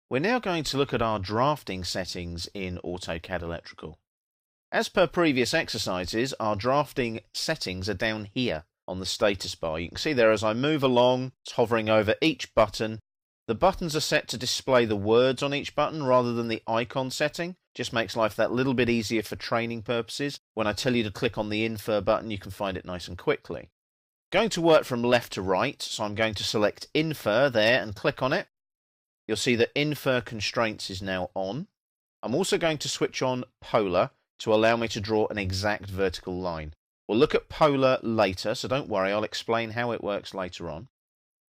We're now going to look at our drafting settings in AutoCAD Electrical. As per previous exercises, our drafting settings are down here on the status bar. You can see there as I move along, it's hovering over each button. The buttons are set to display the words on each button rather than the icon setting. Just makes life that little bit easier for training purposes. When I tell you to click on the Infer button, you can find it nice and quickly. Going to work from left to right, so I'm going to select Infer there and click on it. You'll see that Infer Constraints is now on. I'm also going to switch on Polar to allow me to draw an exact vertical line. We'll look at Polar later, so don't worry, I'll explain how it works later on.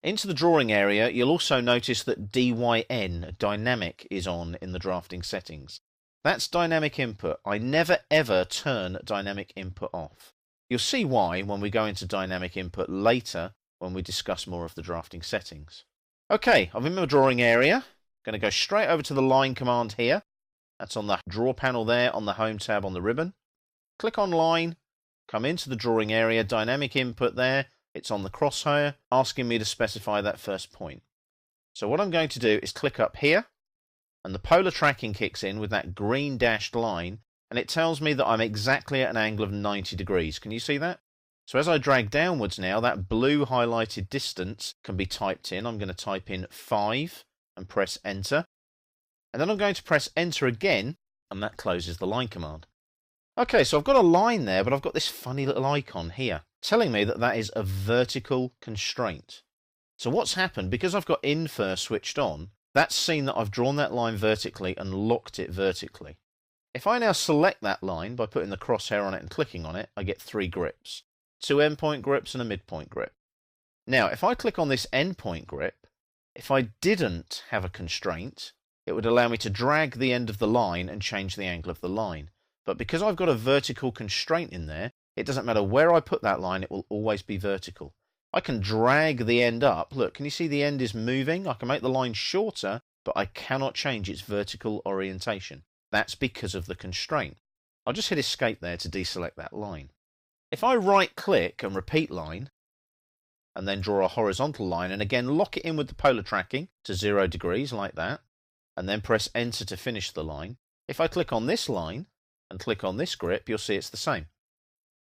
Into the drawing area, you'll also notice that DYN, Dynamic, is on in the drafting settings. That's dynamic input. I never ever turn dynamic input off. You'll see why when we go into dynamic input later when we discuss more of the drafting settings. Okay, I'm in my drawing area. I'm going to go straight over to the line command here. That's on the draw panel there on the home tab on the ribbon. Click on line, come into the drawing area, dynamic input there. It's on the crosshair, asking me to specify that first point. So what I'm going to do is click up here, and the polar tracking kicks in with that green dashed line, and it tells me that I'm exactly at an angle of 90 degrees. Can you see that? So as I drag downwards now, that blue highlighted distance can be typed in. I'm going to type in 5 and press enter. And then I'm going to press enter again, and that closes the line command. Okay, so I've got a line there, but I've got this funny little icon here telling me that that is a vertical constraint. So what's happened, because I've got Infer switched on, that's seen that I've drawn that line vertically and locked it vertically. If I now select that line by putting the crosshair on it and clicking on it, I get 3 grips. 2 endpoint grips and a midpoint grip. Now, if I click on this endpoint grip, if I didn't have a constraint, it would allow me to drag the end of the line and change the angle of the line. But because I've got a vertical constraint in there, it doesn't matter where I put that line, it will always be vertical. I can drag the end up. Look, can you see the end is moving? I can make the line shorter, but I cannot change its vertical orientation. That's because of the constraint. I'll just hit escape there to deselect that line. If I right click and repeat line, and then draw a horizontal line, and again lock it in with the polar tracking to 0 degrees like that, and then press enter to finish the line. If I click on this line and click on this grip, you'll see it's the same.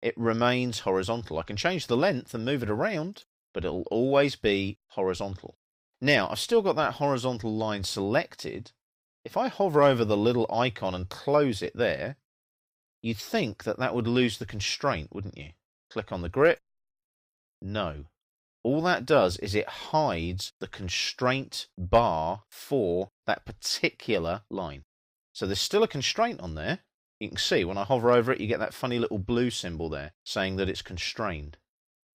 It remains horizontal. I can change the length and move it around, but it'll always be horizontal. Now, I've still got that horizontal line selected. If I hover over the little icon and close it there, you'd think that that would lose the constraint, wouldn't you? Click on the grip. No. All that does is it hides the constraint bar for that particular line. So there's still a constraint on there. You can see when I hover over it, you get that funny little blue symbol there saying that it's constrained.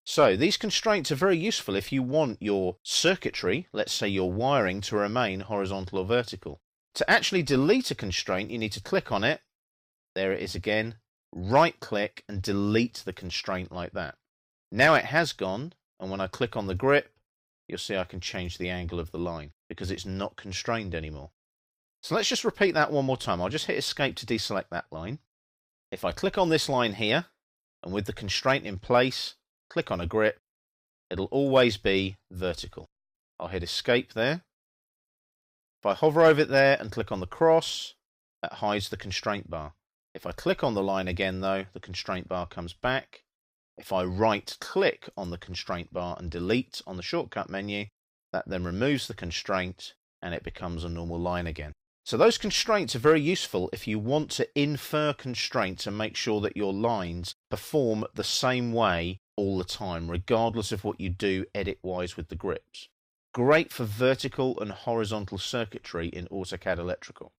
So these constraints are very useful if you want your circuitry, let's say your wiring, to remain horizontal or vertical. To actually delete a constraint, you need to click on it. There it is again. Right click and delete the constraint like that. Now it has gone, and when I click on the grip, you'll see I can change the angle of the line because it's not constrained anymore. So let's just repeat that one more time. I'll just hit escape to deselect that line. If I click on this line here, and with the constraint in place, click on a grip, it'll always be vertical. I'll hit escape there. If I hover over it there and click on the cross, that hides the constraint bar. If I click on the line again though, the constraint bar comes back. If I right click on the constraint bar and delete on the shortcut menu, that then removes the constraint and it becomes a normal line again. So those constraints are very useful if you want to infer constraints and make sure that your lines perform the same way all the time, regardless of what you do edit-wise with the grips. Great for vertical and horizontal circuitry in AutoCAD Electrical.